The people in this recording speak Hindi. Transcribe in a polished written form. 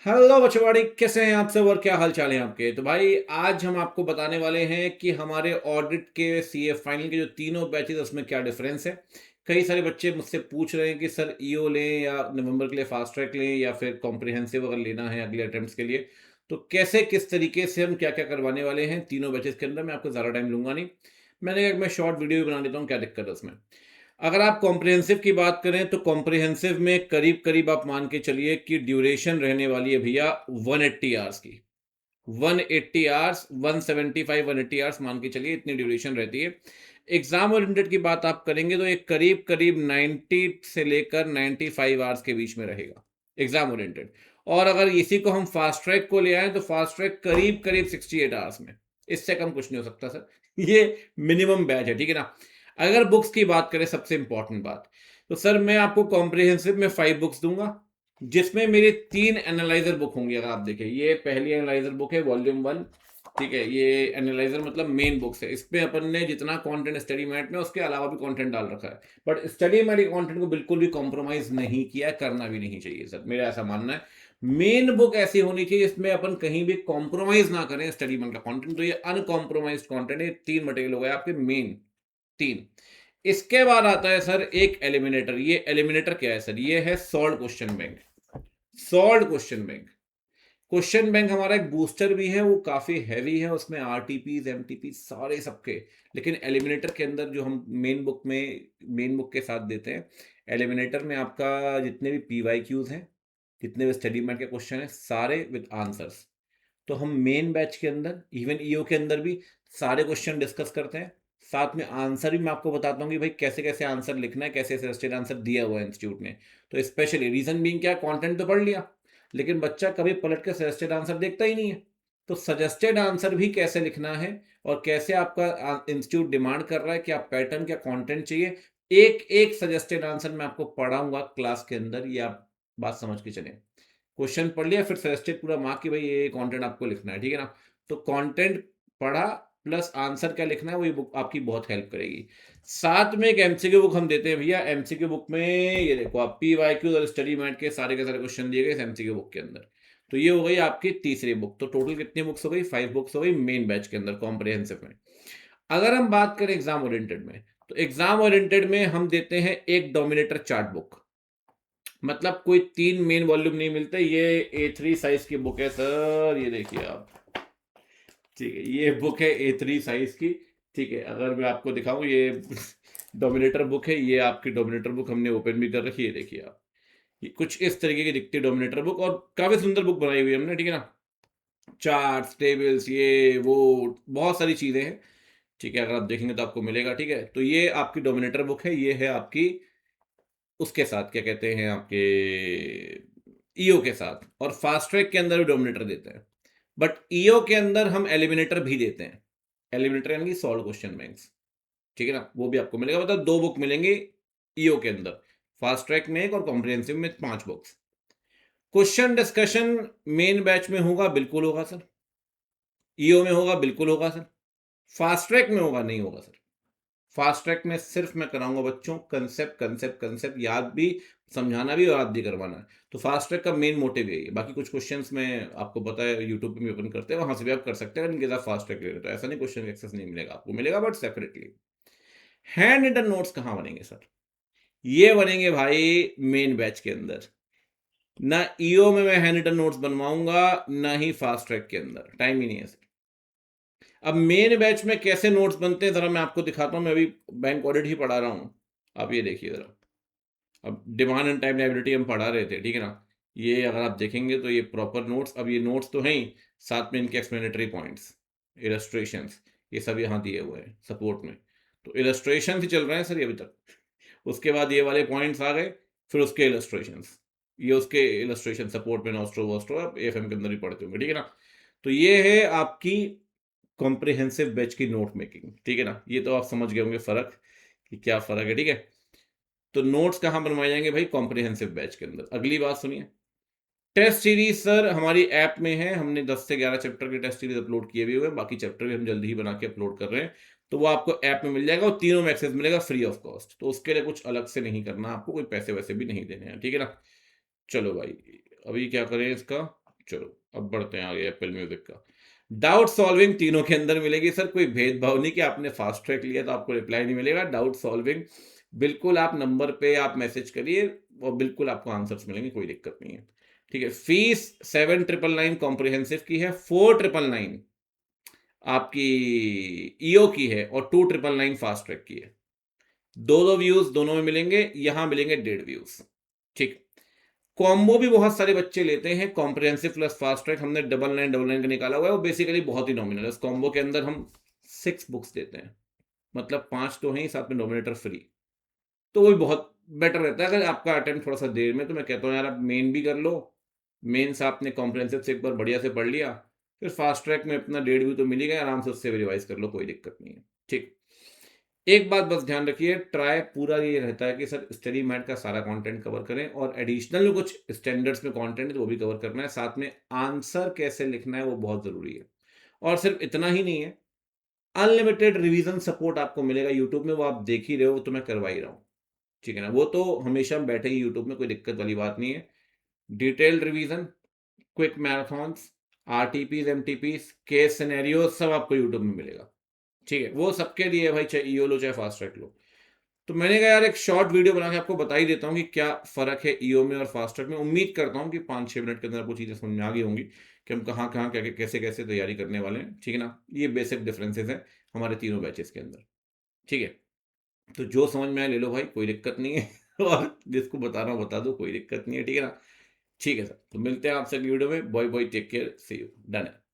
हेलो बचवाड़ी, कैसे हैं आप सब और क्या हाल चाल है आपके। तो भाई आज हम आपको बताने वाले हैं कि हमारे ऑडिट के सीए फाइनल के जो तीनों बैचेस उसमें क्या डिफरेंस है। कई सारे बच्चे मुझसे पूछ रहे हैं कि सर ईओ लें या नवंबर के लिए फास्ट ट्रैक लें या फिर कॉम्प्रिहेंसिव अगर लेना है अगले अटेम्प्ट्स के लिए। तो कैसे किस तरीके से हम क्या क्या करवाने वाले हैं तीनों बैचेस के अंदर, मैं आपको ज़्यादा टाइम लूंगा नहीं। मैंने कहा मैं शॉर्ट वीडियो भी बना देता हूँ, क्या दिक्कत है उसमें। अगर आप कॉम्प्रिहेंसिव की बात करें तो कॉम्प्रिहेंसिव में करीब करीब आप मान के चलिए कि ड्यूरेशन रहने वाली है भैया 180 आवर्स की। 180 आवर्स, 175 180 आवर्स मान के चलिए, इतनी ड्यूरेशन रहती है। एग्जाम ओरिएंटेड की बात आप करेंगे तो ये करीब करीब 90 से लेकर 95 आवर्स के बीच में रहेगा एग्जाम ओरिएंटेड। और अगर इसी को हम फास्ट ट्रैक को ले आए तो फास्ट ट्रैक करीब करीब 68 आवर्स में, इससे कम कुछ नहीं हो सकता सर। ये मिनिमम बैच है, ठीक है ना। अगर बुक्स की बात करें, सबसे इंपॉर्टेंट बात, तो सर मैं आपको कॉम्प्रिहेंसिव में 5 बुक्स दूंगा, जिसमें मेरी 3 एनालाइजर बुक होंगी। अगर आप देखें, ये पहली एनालाइजर बुक है वॉल्यूम 1, ठीक है। ये एनालाइजर मतलब मेन बुक्स है, इसमें अपन ने जितना कंटेंट स्टडी मैट में उसके अलावा भी कंटेंट डाल रखा है। बट स्टडी मैट के कंटेंट को बिल्कुल भी कॉम्प्रोमाइज नहीं किया, करना भी नहीं चाहिए सर, मेरा ऐसा मानना है। मेन बुक ऐसी होनी चाहिए इसमें अपन कहीं भी कॉम्प्रोमाइज ना करें स्टडी मैट का कंटेंट। तो ये अनकॉम्प्रोमाइज कंटेंट है। 3 मटेरियल हो गए आपके मेन, 3। इसके बाद आता है सर एक एलिमिनेटर। ये एलिमिनेटर क्या है सर? ये है solve question bank. Solve question bank, question bank हमारा एक बूस्टर भी है, वो काफी हैवी है, उसमें आरटीपीज एमटीपी सारे सबके। लेकिन एलिमिनेटर के अंदर जो हम मेन बुक के साथ देते हैं, एलिमिनेटर में आपका जितने भी पीवाई क्यूज हैं, जितने भी स्टडी मैट के क्वेश्चन हैं, सारे विद आंसर्स। तो हम मेन बैच के अंदर, इवन ईओ के अंदर भी सारे क्वेश्चन डिस्कस करते हैं। साथ में आंसर भी मैं आपको बताता हूँ कि भाई कैसे कैसे आंसर लिखना है, कैसे सजेस्टेड आंसर दिया हुआ है इंस्टीट्यूट ने। तो स्पेशली रीजन बीइंग क्या, कंटेंट तो पढ़ लिया, लेकिन बच्चा कभी पलट के सजेस्टेड आंसर देखता ही नहीं है। तो सजेस्टेड आंसर भी कैसे लिखना है और कैसे आपका इंस्टीट्यूट डिमांड कर रहा है कि आप पैटर्न क्या कंटेंट चाहिए, एक एक सजेस्टेड आंसर मैं आपको पढ़ाऊंगा क्लास के अंदर। ये आप बात समझ के चलें। क्वेश्चन पढ़ लिया, फिर सजेस्टेड पूरा मार्क कि भाई ये कंटेंट आपको लिखना है, ठीक है ना। तो कंटेंट पढ़ा प्लस आंसर क्या लिखना है, वो ये बुक आपकी बहुत हेल्प करेगी। साथ में एक एमसीक्यू बुक हम देते हैं भैया। एमसीक्यू बुक में ये देखो, आप पीवाईक्यूज और स्टडी मैट के सारे क्वेश्चन दिए गए इस एमसीक्यू बुक के अंदर। तो ये हो गई आपकी तीसरी बुक। तो टोटल कितनी बुक्स हो गई? 5 बुक्स हो गई मेन बैच के अंदर कॉम्प्रिहेंसिव में। अगर हम बात करें एग्जाम ओरिएंटेड में, तो एग्जाम ओरिएंटेड में हम देते हैं एक डोमिनेटर चार्ट बुक। मतलब कोई 3 मेन वॉल्यूम नहीं मिलते, ये A3 साइज की बुक है सर, ये देखिए आप, ठीक है। ये बुक है A3 साइज की, ठीक है। अगर मैं आपको दिखाऊं, ये डोमिनेटर बुक है। ये आपकी डोमिनेटर बुक हमने ओपन भी कर रखी है, देखिए आप। ये कुछ इस तरीके की दिखती है डोमिनेटर बुक, और काफी सुंदर बुक बनाई हुई है हमने, ठीक है ना। चार्ट्स, टेबल्स, ये वो बहुत सारी चीजें हैं, ठीक है। अगर आप देखेंगे तो आपको मिलेगा, ठीक है। तो ये आपकी डोमिनेटर बुक है, ये है आपकी उसके साथ क्या कहते हैं आपके ईओ के साथ। और फास्ट ट्रैक के अंदर भी डोमिनेटर देते हैं, बट ईओ के अंदर हम एलिमिनेटर भी देते हैं। एलिमिनेटर यानी सॉल्व क्वेश्चन बैंक्स, ठीक है ना। वो भी आपको मिलेगा, मतलब 2 बुक मिलेंगे ईओ के अंदर, फास्ट ट्रैक में एक और कॉम्प्रिहेंसिव में 5 books. Question discussion main batch में होगा, बिल्कुल होगा सर। ईओ में होगा, बिल्कुल होगा सर। फास्ट ट्रैक में होगा, नहीं होगा सर। फास्ट ट्रैक में सिर्फ मैं कराऊंगा बच्चों कंसेप्ट कंसेप्ट कंसेप्ट याद भी, समझाना भी और याद भी करवाना है। तो फास्ट ट्रैक का मेन मोटिव यही है। बाकी कुछ क्वेश्चंस में आपको पता है यूट्यूब पे भी ओपन करते हैं, वहां से भी आप कर सकते हैं। इनके साथ फास्ट ट्रैक ले रहे तो ऐसा नहीं क्वेश्चन एक्सेस नहीं मिलेगा, आपको मिलेगा but separately. Hand written notes कहाँ बनेंगे सर? ये बनेंगे भाई मेन बैच के अंदर। ना ईओ में मैं हैंड रिटन नोट्स बनवाऊंगा, ना ही फास्ट ट्रैक के अंदर, टाइम ही नहीं है सर। अब मेन बैच में कैसे नोट्स बनते हैं जरा मैं आपको दिखाता हूं। मैं अभी बैंक ऑडिट ही पढ़ा रहा हूं, आप ये देखिए जरा। अब डिमांड एंड टाइम लाइबिलिटी हम पढ़ा रहे थे, ठीक है ना। ये अगर आप देखेंगे तो ये प्रॉपर नोट्स, अब ये नोट्स तो हैं ही, साथ में इनके एक्सप्लेनेटरी पॉइंट्स, इलस्ट्रेशंस, ये सब यहाँ दिए हुए हैं सपोर्ट में। तो इलस्ट्रेशन ही चल रहे हैं सर ये अभी तक। उसके बाद ये वाले पॉइंट्स आ गए, फिर उसके इलस्ट्रेशंस, ये उसके इलस्ट्रेशन सपोर्ट में नोस्ट्रो वोस्ट्रो आप एफएम के अंदर ही पढ़ते होंगे, ठीक है ना। तो ये है आपकी कॉम्प्रिहेंसिव बैच की नोट मेकिंग, ठीक है ना। ये तो आप समझ गए होंगे फर्क, कि क्या फर्क है, ठीक है। तो नोट्स कहाँ बनवाए जाएंगे भाई? कॉम्प्रिहेंसिव बैच के अंदर। अगली बात सुनिए, टेस्ट सीरीज सर हमारी ऐप में है। हमने 10 से 11 चैप्टर के टेस्ट सीरीज अपलोड किए हुए हैं, बाकी चैप्टर भी हम जल्दी ही बना के अपलोड कर रहे हैं। तो वो आपको ऐप में मिल जाएगा, और तीनों में एक्सेस मिलेगा फ्री ऑफ कॉस्ट। तो उसके लिए कुछ अलग से नहीं करना आपको, कोई पैसे वैसे भी नहीं देने हैं, ठीक है ना। चलो भाई, अभी क्या करें इसका, चलो अब बढ़ते हैं आगे एप्पल म्यूजिक का। डाउट सॉल्विंग तीनों के अंदर मिलेगी सर, कोई भेदभाव नहीं कि आपने फास्ट ट्रैक लिया तो आपको रिप्लाई नहीं मिलेगा। डाउट सॉल्विंग बिल्कुल आप नंबर पे आप मैसेज करिए और बिल्कुल आपको आंसर्स मिलेंगे, कोई दिक्कत नहीं है। ठीक है, फीस 7,999 कॉम्प्रिहेंसिव की है, 4,999 आपकी ईओ की है और 2,999 फास्ट ट्रैक की है। दो दो व्यूज दोनों में मिलेंगे, यहां मिलेंगे 1.5 व्यूज। ठीक, कॉम्बो भी बहुत सारे बच्चे लेते हैं, कॉम्प्रिहेंसिव प्लस फास्ट ट्रैक हमने 999 का निकाला हुआ है, वो बेसिकली बहुत ही नॉमिनल है। उस कॉम्बो के अंदर हम 6 बुक्स देते हैं, मतलब 5 तो हैं, साथ में नॉमिनेटर फ्री, तो वो भी बहुत बेटर रहता है। अगर आपका अटेम्प्ट थोड़ा सा देर में, तो मैं कहता हूँ यार आप मेन भी कर लो, मेन्स आपने कॉम्प्रिहेंसिव से एक बार बढ़िया से पढ़ लिया, फिर फास्ट ट्रैक में अपना 1.5 भी तो मिल ही गया, आराम से उससे भी रिवाइज कर लो, कोई दिक्कत नहीं है। ठीक, एक बात बस ध्यान रखिए, ट्राई पूरा ये रहता है कि सर स्टडी मैट का सारा कंटेंट कवर करें और एडिशनल में कुछ स्टैंडर्ड्स में कंटेंट है वो भी कवर करना है, साथ में आंसर कैसे लिखना है वो बहुत जरूरी है। और सिर्फ इतना ही नहीं है, अनलिमिटेड रिवीजन सपोर्ट आपको मिलेगा यूट्यूब में, वो आप देख ही रहे हो, तो मैं करवा ही रहा हूँ। ठीक है ना, वो तो हमेशा हम बैठे ही यूट्यूब में, कोई दिक्कत वाली बात नहीं है। Detailed revision, quick marathons, RTPs, MTPs, case scenario सब आपको यूट्यूब में मिलेगा। ठीक है, वो सबके लिए भाई, चाहे ईओ लो चाहे फास्ट ट्रैक लो। तो मैंने कहा यार एक शॉर्ट वीडियो बना के आपको बता ही देता हूँ कि क्या फर्क है ईओ में और फास्ट ट्रैक में। उम्मीद करता हूँ कि 5-6 मिनट के अंदर आपको चीजें समझ में आ गई होंगी कि हम कहाँ कहाँ क्या कैसे कैसे तैयारी करने वाले हैं। ठीक है ना, ये बेसिक डिफरेंसेस हैं हमारे तीनों बैचेस के अंदर। ठीक है, तो जो समझ में आए ले लो भाई, कोई दिक्कत नहीं है और जिसको बता रहा हूँ बता दो, कोई दिक्कत नहीं है। ठीक है ना, ठीक है सर, तो मिलते हैं आपसे अगली वीडियो में। Bye bye, take care, see you, done है।